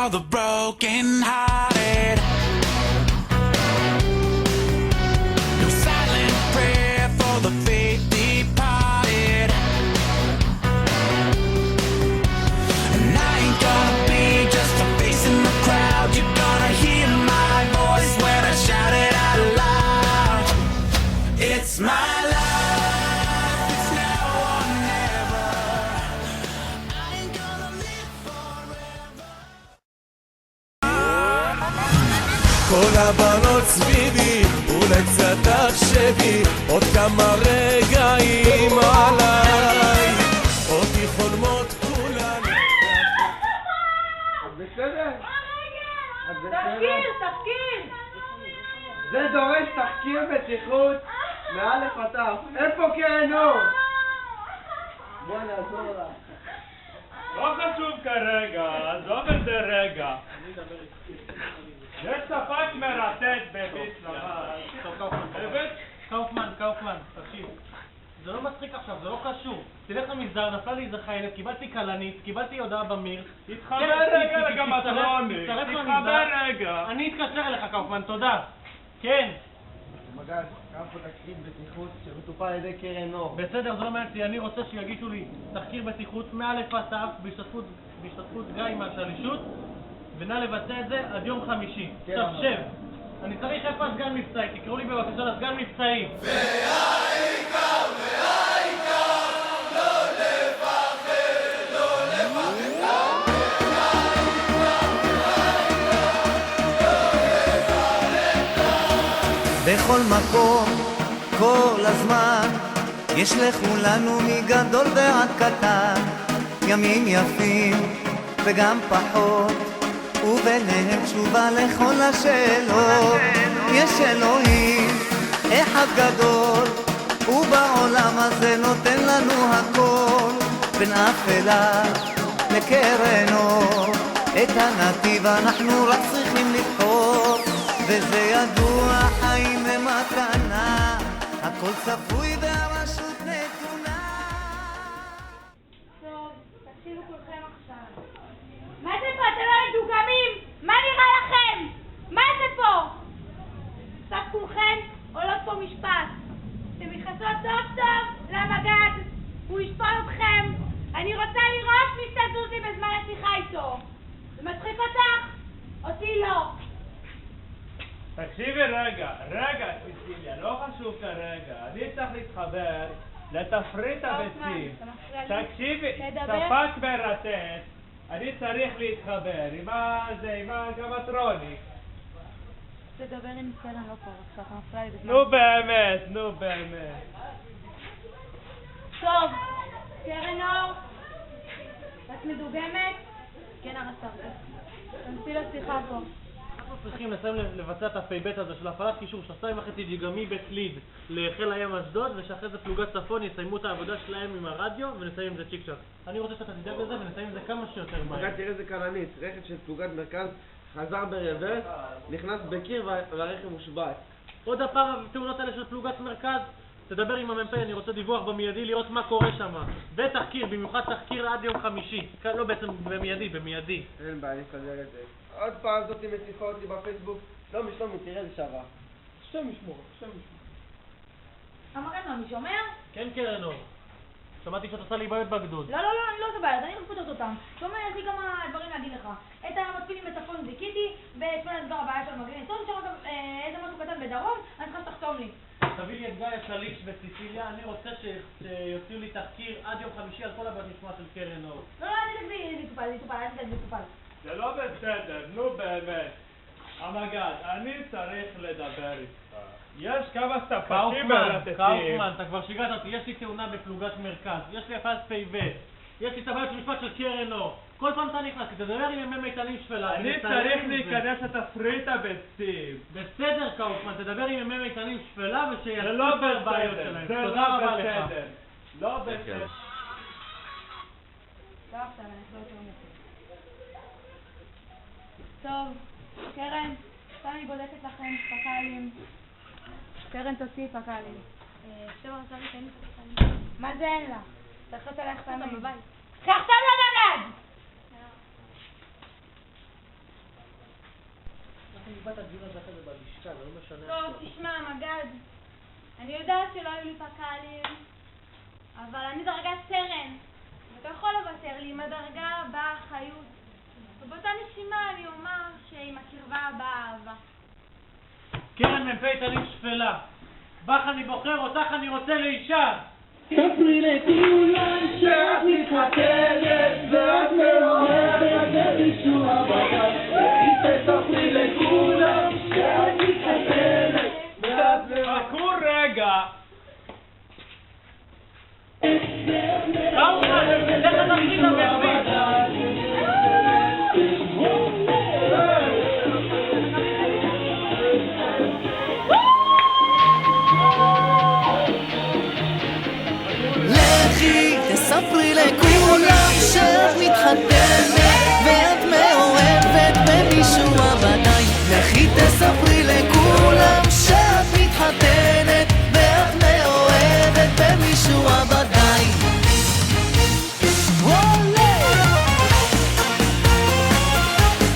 all the broken hearted. No silent prayer for the faith departed. And I ain't gonna be just a face in the crowd. You're gonna hear my voice when I shout it out loud. It's my life, it's now or never. I ain't gonna live forever. כל הבנות סביבי, אולי קצת תחשבי, עוד כמה רגעים עליי, אותי חולמות כולן. את בסדר? את בסדר? תחקיר! זה דורש תחקיר בטיחות מאלף עד תף. איפה קרן אור? בוא נעזור לך. לא חשוב כרגע, עזוב את זה רגע. יש ספק מרתק בביט לבן. קאופמן, תקשיב. זה לא מצחיק עכשיו, זה לא קשור. תלך למסדר, נפלה לי איזה חיילת, קיבלתי כלנית, קיבלתי הודעה במיר. תתחבר רגע לגמטרוני, תתחבר רגע. אני אתקשר אליך קאופמן, תודה. כן. מגד, גם פה תקציב בטיחות שמטופל על ידי קרן אור. בסדר, זה לא מעניין אותי, אני רוצה שיגישו לי תחקיר בטיחות מאלף עד תף בהשתתפות גיא מהשלישות, ונא לבצע את זה עד יום חמישי. עכשיו שב, אני צריך איפה הסגן מבצעי, תקראו לי בבקשה לסגן מבצעי. והעיקר, לא לפחד, לא לפחד. בכל מקום, כל הזמן, יש לכולנו מגדול ועד קטן, ימים יפים וגם פחות, וביניהם תשובה לכל השאלות. יש אלוהים אחד גדול, ובעולם הזה נותן לנו הכל, בין אפלה לקרן אור, את הנתיב אנחנו רק צריכים לבחור, וזה ידוע, חיים ומתנה, הכל צפוי והרשות נתונה. טוב, תתחילו כולכם עכשיו. מה זה פה? אתם לא מדוגמים? מה נראה לכם? מה זה פה? עכשיו כולכם עולות פה משפט. אתם נכנסות טוב טוב למגד, הוא ישפול אתכם. אני רוצה לראות מי תזוז לי בזמן השיחה איתו. זה מצחיק אותך? אותי לא. תקשיבי רגע, סיסיליה, לא חשוב כרגע, אני צריך להתחבר לתפריט הביצים. תקשיבי, ספק מרתק, אני צריך להתחבר עם הגמטרוני. תדבר עם קרן לא פה, עכשיו מפריע לי בזמן. נו באמת. טוב, קרן אור, את מדוגמת? כן, הרס"ר. תנסי לשיחה פה. אנחנו צריכים לסיים לבצע את הפ"ב הזה של הפעלת קישור של 2.5 גיגמי בית ליד לחיל הים אשדוד, ושאחרי זה פלוגת צפון יסיימו את העבודה שלהם עם הרדיו ונסיים את זה צ'יק צ'ק. אני רוצה שאתה תדאג לזה ונסיים את זה כמה שיותר מהר. מגד, תראה איזה כלנית, רכב של פלוגת מרכז חזר ברוורס, נכנס בקיר והרכב מושבת. עוד הפעם התאונות האלה של פלוגת מרכז, תדבר עם המ"פ, אני רוצה דיווח במיידי לראות מה קורה שם. ותחקיר, במיוחד תחקיר עד יום חמישי. לא בעצם במיידי. אין בעיה, אני אסדר את זה. עוד פעם זאתי מציפה אותי בפייסבוק. לא משלומי, תראה איזה שווה. השם ישמור. אמרת מה, מי שומר? כן קרן אור. שמעתי שאת עושה לי בעיות בגדוד. לא, אני לא עושה בעיות, אני רק פותרת אותם. שומר, יש לי כמה דברים להגיד לך. את המתפילים בצפון זיקיתי, ואתמול נסגר הבעיה של מגן עיתון, שם גם איזה משהו קטן בדרום, אני צריכה שתחתום לי. תביא לי את גיא השליש וסיסיליה, אני רוצה שיוציאו לי תחקיר עד יום חמישי על כל הבעיות נשמע של קרן אור. לא, אל תדאג, מטופל. זה לא בסדר, נו באמת. המגד, אני צריך לדבר איתך. יש כמה ספקים מרתקים. קאופמן, אתה כבר שיגעת אותי, יש לי תאונה בפלוגת מרכז, יש לי הפעלת פ"ב, יש לי את הבעיות של משפט של קרן אור. כל פעם אתה נכנס, תדבר עם ימי מיתנים שפלה. אני צריך להיכנס לתפריט הביצים. בסדר קאופמן, תדבר עם ימי מיתנים שפלה זה לא ושיספר בעיות שלהם. בסדר, זה תודה לא רבה לך. בסדר. לא בסדר. לא עכשיו, אני לא יותר מזה. טוב, קרן, עכשיו אני בודקת לכם פקלים. קרן תוציא פקלים. עכשיו רוצה לי פקלים. מה זה אין לה? צריך ללכת אותם בבית. עכשיו למגד! את הדיון הזה אחרי זה בלשכה, זה לא משנה. טוב, תשמע, מגד, אני יודעת שלא היו לי פק"לים, אבל אני דרגת סרן, ואתה יכול לוותר לי עם הדרגה באה חיות. ובאותה נשימה אני אומר שעם הקרבה באה אהבה. קרן מ"פית אני שפלה. בך אני בוחר, אותך אני רוצה לאישה. ספרי לטיולן שאת מתחתנת ואת מאוהבת